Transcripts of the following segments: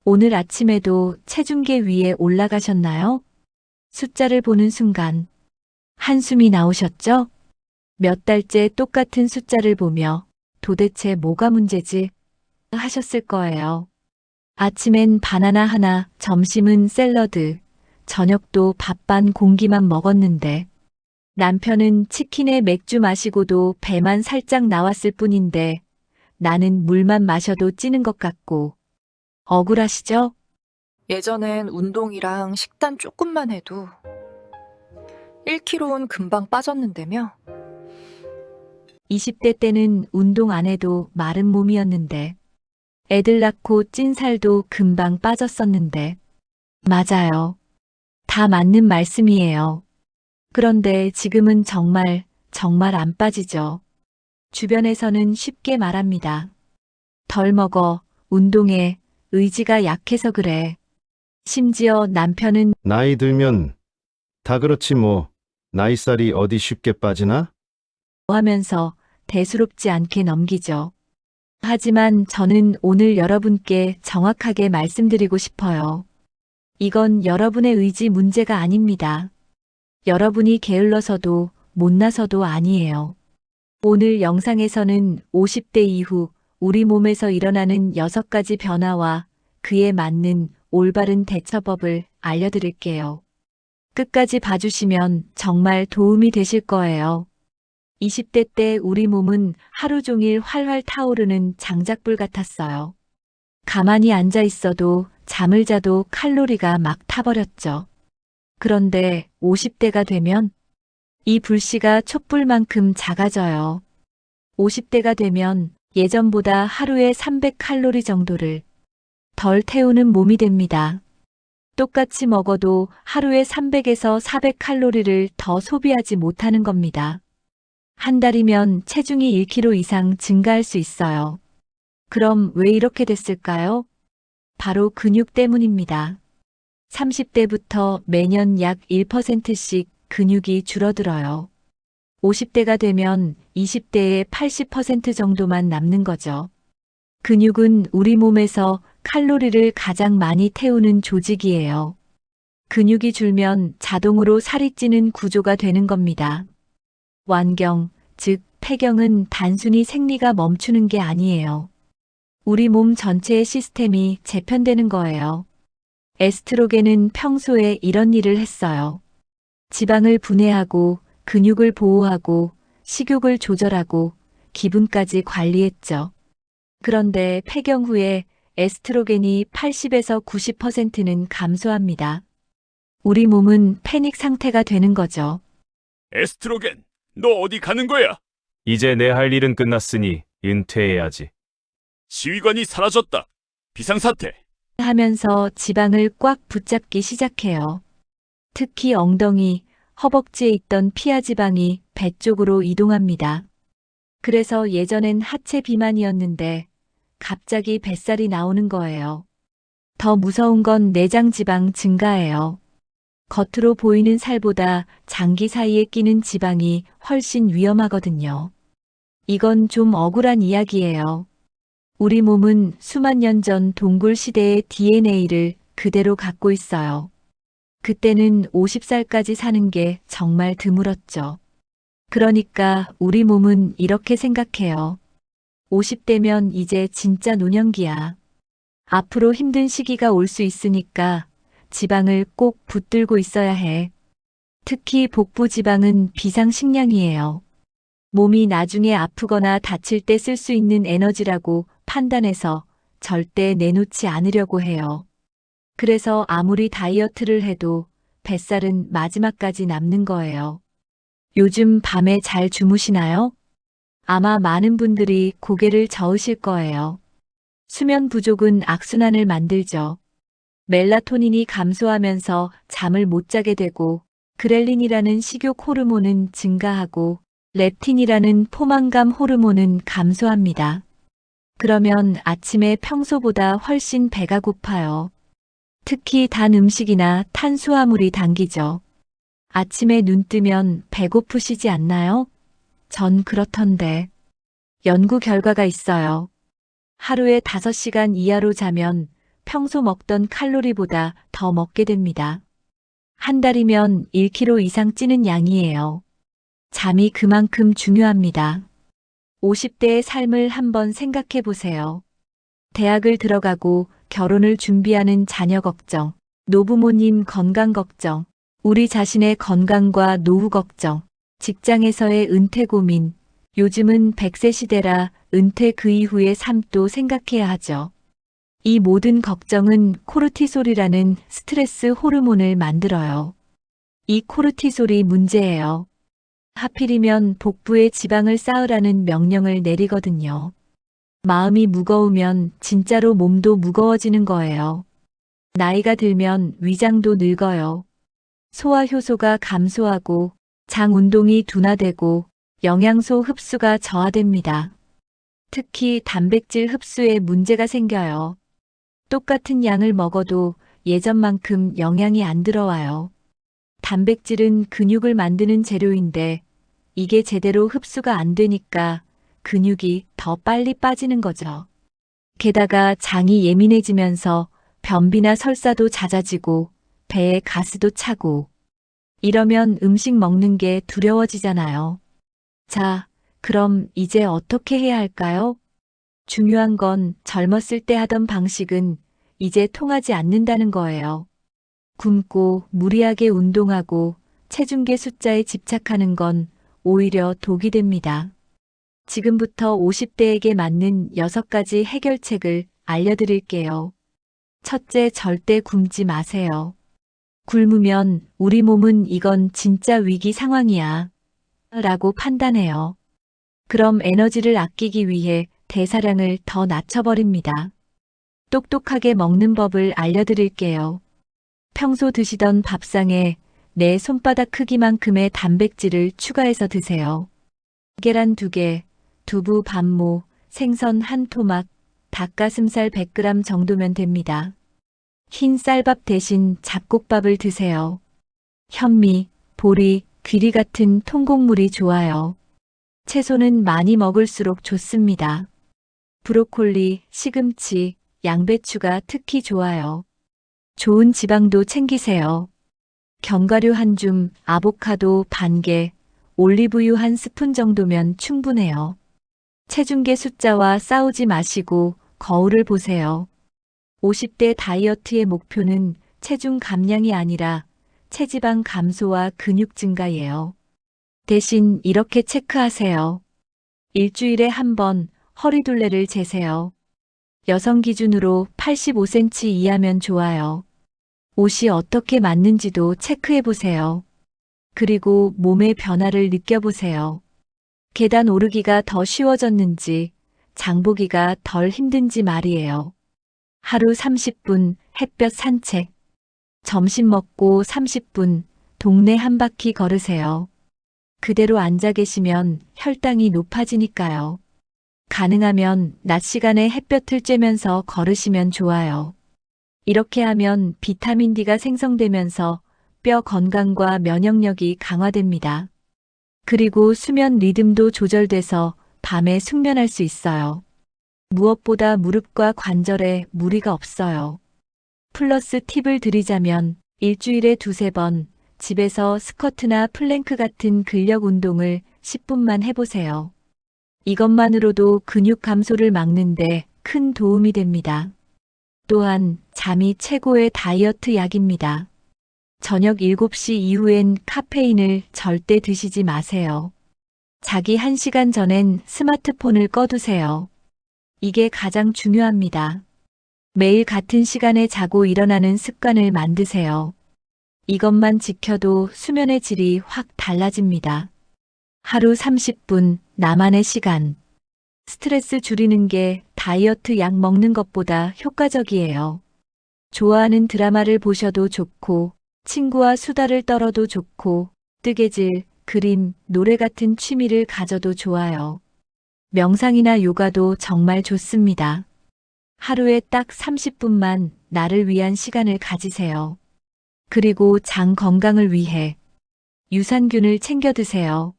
오늘 아침에도 체중계 위에 올라가셨나요? 숫자를 보는 순간 한숨이 나오셨죠? 몇 달째 똑같은 숫자를 보며 도대체 뭐가 문제지? 하셨을 거예요. 아침엔 바나나 하나, 점심은 샐러드, 저녁도 밥 반 공기만 먹었는데 남편은 치킨에 맥주 마시고도 배만 살짝 나왔을 뿐인데 나는 물만 마셔도 찌는 것 같고 억울하시죠? 예전엔 운동이랑 식단 조금만 해도 1kg는 금방 빠졌는데며. 20대 때는 운동 안 해도 마른 몸이었는데 애들 낳고 찐 살도 금방 빠졌었는데 맞아요. 다 맞는 말씀이에요. 그런데 지금은 정말 안 빠지죠. 주변에서는 쉽게 말합니다. 덜 먹어, 운동해, 의지가 약해서 그래. 심지어 남편은 나이 들면 다 그렇지 뭐. 나이살이 어디 쉽게 빠지나? 하면서 대수롭지 않게 넘기죠. 하지만 저는 오늘 여러분께 정확하게 말씀드리고 싶어요. 이건 여러분의 의지 문제가 아닙니다. 여러분이 게을러서도 못나서도 아니에요. 오늘 영상에서는 50대 이후 우리 몸에서 일어나는 6가지 변화와 그에 맞는 올바른 대처법을 알려드릴게요. 끝까지 봐주시면 정말 도움이 되실 거예요. 20대 때 우리 몸은 하루 종일 활활 타오르는 장작불 같았어요. 가만히 앉아 있어도 잠을 자도 칼로리가 막 타버렸죠. 그런데 50대가 되면 이 불씨가 촛불만큼 작아져요. 50대가 되면 예전보다 하루에 300칼로리 정도를 덜 태우는 몸이 됩니다. 똑같이 먹어도 하루에 300에서 400칼로리를 더 소비하지 못하는 겁니다. 한 달이면 체중이 1kg 이상 증가할 수 있어요. 그럼 왜 이렇게 됐을까요? 바로 근육 때문입니다. 30대부터 매년 약 1%씩 근육이 줄어들어요. 50대가 되면 20대의 80% 정도만 남는 거죠. 근육은 우리 몸에서 칼로리를 가장 많이 태우는 조직이에요. 근육이 줄면 자동으로 살이 찌는 구조가 되는 겁니다. 완경, 즉 폐경은 단순히 생리가 멈추는 게 아니에요. 우리 몸 전체의 시스템이 재편되는 거예요. 에스트로겐은 평소에 이런 일을 했어요. 지방을 분해하고 근육을 보호하고 식욕을 조절하고 기분까지 관리했죠. 그런데 폐경 후에 에스트로겐이 80에서 90%는 감소합니다. 우리 몸은 패닉 상태가 되는 거죠. 에스트로겐, 너 어디 가는 거야? 이제 내 할 일은 끝났으니 은퇴해야지. 지휘관이 사라졌다. 비상사태. 하면서 지방을 꽉 붙잡기 시작해요. 특히 엉덩이, 허벅지에 있던 피하 지방이 배 쪽으로 이동합니다. 그래서 예전엔 하체 비만이었는데 갑자기 뱃살이 나오는 거예요. 더 무서운 건 내장 지방 증가예요. 겉으로 보이는 살보다 장기 사이에 끼는 지방이 훨씬 위험하거든요. 이건 좀 억울한 이야기예요. 우리 몸은 수만 년 전 동굴 시대의 DNA를 그대로 갖고 있어요. 그때는 50살까지 사는 게 정말 드물었죠. 그러니까 우리 몸은 이렇게 생각해요. 50대면 이제 진짜 노년기야. 앞으로 힘든 시기가 올 수 있으니까 지방을 꼭 붙들고 있어야 해. 특히 복부 지방은 비상식량이에요. 몸이 나중에 아프거나 다칠 때 쓸 수 있는 에너지라고 판단해서 절대 내놓지 않으려고 해요. 그래서 아무리 다이어트를 해도 뱃살은 마지막까지 남는 거예요. 요즘 밤에 잘 주무시나요? 아마 많은 분들이 고개를 저으실 거예요. 수면 부족은 악순환을 만들죠. 멜라토닌이 감소하면서 잠을 못 자게 되고 그렐린이라는 식욕 호르몬은 증가하고 렙틴이라는 포만감 호르몬은 감소합니다. 그러면 아침에 평소보다 훨씬 배가 고파요. 특히 단 음식이나 탄수화물이 당기죠. 아침에 눈 뜨면 배고프시지 않나요? 전 그렇던데. 연구 결과가 있어요. 하루에 5시간 이하로 자면 평소 먹던 칼로리보다 더 먹게 됩니다. 한 달이면 1kg 이상 찌는 양이에요. 잠이 그만큼 중요합니다. 50대의 삶을 한번 생각해 보세요. 대학을 들어가고 결혼을 준비하는 자녀 걱정, 노부모님 건강 걱정, 우리 자신의 건강과 노후 걱정, 직장에서의 은퇴 고민, 요즘은 100세 시대라 은퇴 그 이후의 삶도 생각해야 하죠. 이 모든 걱정은 코르티솔이라는 스트레스 호르몬을 만들어요. 이 코르티솔이 문제예요. 하필이면 복부에 지방을 쌓으라는 명령을 내리거든요. 마음이 무거우면 진짜로 몸도 무거워지는 거예요. 나이가 들면 위장도 늙어요. 소화 효소가 감소하고 장 운동이 둔화되고 영양소 흡수가 저하됩니다. 특히 단백질 흡수에 문제가 생겨요. 똑같은 양을 먹어도 예전만큼 영양이 안 들어와요. 단백질은 근육을 만드는 재료인데 이게 제대로 흡수가 안 되니까 근육이 더 빨리 빠지는 거죠. 게다가 장이 예민해지면서 변비나 설사도 잦아지고 배에 가스도 차고 이러면 음식 먹는 게 두려워지잖아요. 자, 그럼 이제 어떻게 해야 할까요? 중요한 건 젊었을 때 하던 방식은 이제 통하지 않는다는 거예요. 굶고 무리하게 운동하고 체중계 숫자에 집착하는 건 오히려 독이 됩니다. 지금부터 50대에게 맞는 6가지 해결책을 알려드릴게요. 첫째, 절대 굶지 마세요. 굶으면 우리 몸은 이건 진짜 위기 상황이야 라고 판단해요. 그럼 에너지를 아끼기 위해 대사량을 더 낮춰버립니다. 똑똑하게 먹는 법을 알려드릴게요. 평소 드시던 밥상에 내 손바닥 크기만큼의 단백질을 추가해서 드세요. 계란 2개, 두부 반모, 생선 1토막, 닭가슴살 100g 정도면 됩니다. 흰 쌀밥 대신 잡곡밥을 드세요. 현미, 보리, 귀리 같은 통곡물이 좋아요. 채소는 많이 먹을수록 좋습니다. 브로콜리, 시금치, 양배추가 특히 좋아요. 좋은 지방도 챙기세요. 견과류 1줌, 아보카도 반개, 올리브유 1스푼 정도면 충분해요. 체중계 숫자와 싸우지 마시고 거울을 보세요. 50대 다이어트의 목표는 체중 감량이 아니라 체지방 감소와 근육 증가예요. 대신 이렇게 체크하세요. 일주일에 한 번 허리둘레를 재세요. 여성 기준으로 85cm 이하면 좋아요. 옷이 어떻게 맞는지도 체크해 보세요. 그리고 몸의 변화를 느껴보세요. 계단 오르기가 더 쉬워졌는지, 장보기가 덜 힘든지 말이에요. 하루 30분 햇볕 산책. 점심 먹고 30분 동네 한 바퀴 걸으세요. 그대로 앉아 계시면 혈당이 높아지니까요. 가능하면 낮 시간에 햇볕을 쬐면서 걸으시면 좋아요. 이렇게 하면 비타민 D가 생성되면서 뼈 건강과 면역력이 강화됩니다. 그리고 수면 리듬도 조절돼서 밤에 숙면할 수 있어요. 무엇보다 무릎과 관절에 무리가 없어요. 플러스 팁을 드리자면 일주일에 2~3번 집에서 스쿼트나 플랭크 같은 근력 운동을 10분만 해보세요. 이것만으로도 근육 감소를 막는데 큰 도움이 됩니다. 또한 잠이 최고의 다이어트 약입니다. 저녁 7시 이후엔 카페인을 절대 드시지 마세요. 자기 1시간 전엔 스마트폰을 꺼두세요. 이게 가장 중요합니다. 매일 같은 시간에 자고 일어나는 습관을 만드세요. 이것만 지켜도 수면의 질이 확 달라집니다. 하루 30분 나만의 시간. 스트레스 줄이는 게 다이어트 약 먹는 것보다 효과적이에요. 좋아하는 드라마를 보셔도 좋고, 친구와 수다를 떨어도 좋고, 뜨개질, 그림, 노래 같은 취미를 가져도 좋아요. 명상이나 요가도 정말 좋습니다. 하루에 딱 30분만 나를 위한 시간을 가지세요. 그리고 장 건강을 위해 유산균을 챙겨 드세요.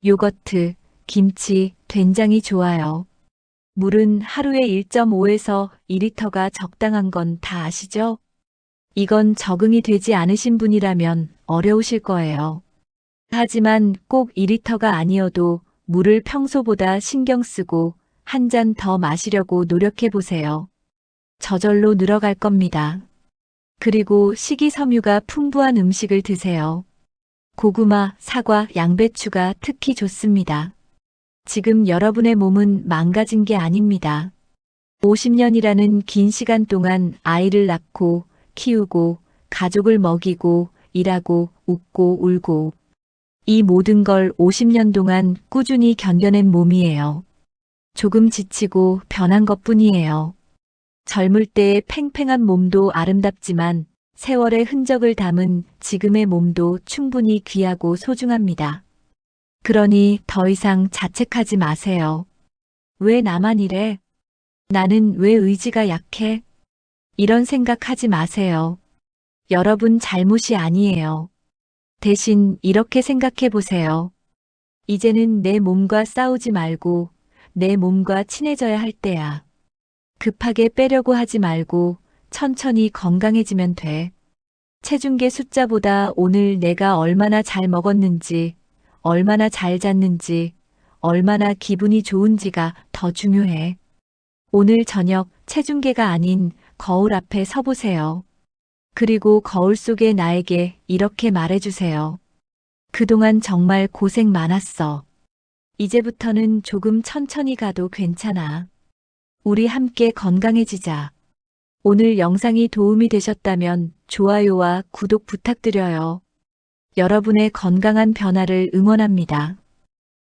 요거트, 김치, 된장이 좋아요. 물은 하루에 1.5에서 2리터가 적당한 건 다 아시죠? 이건 적응이 되지 않으신 분이라면 어려우실 거예요. 하지만 꼭 2리터가 아니어도 물을 평소보다 신경 쓰고 한 잔 더 마시려고 노력해 보세요. 저절로 늘어갈 겁니다. 그리고 식이섬유가 풍부한 음식을 드세요. 고구마, 사과, 양배추가 특히 좋습니다. 지금 여러분의 몸은 망가진 게 아닙니다. 50년이라는 긴 시간 동안 아이를 낳고 키우고 가족을 먹이고 일하고 웃고 울고 이 모든 걸 50년 동안 꾸준히 견뎌낸 몸이에요. 조금 지치고 변한 것뿐이에요. 젊을 때의 팽팽한 몸도 아름답지만 세월의 흔적을 담은 지금의 몸도 충분히 귀하고 소중합니다. 그러니 더 이상 자책하지 마세요. 왜 나만 이래? 나는 왜 의지가 약해? 이런 생각하지 마세요. 여러분 잘못이 아니에요. 대신 이렇게 생각해 보세요. 이제는 내 몸과 싸우지 말고 내 몸과 친해져야 할 때야. 급하게 빼려고 하지 말고 천천히 건강해지면 돼. 체중계 숫자보다 오늘 내가 얼마나 잘 먹었는지, 얼마나 잘 잤는지, 얼마나 기분이 좋은지가 더 중요해. 오늘 저녁 체중계가 아닌 거울 앞에 서보세요. 그리고 거울 속의 나에게 이렇게 말해주세요. 그동안 정말 고생 많았어. 이제부터는 조금 천천히 가도 괜찮아. 우리 함께 건강해지자. 오늘 영상이 도움이 되셨다면 좋아요와 구독 부탁드려요. 여러분의 건강한 변화를 응원합니다.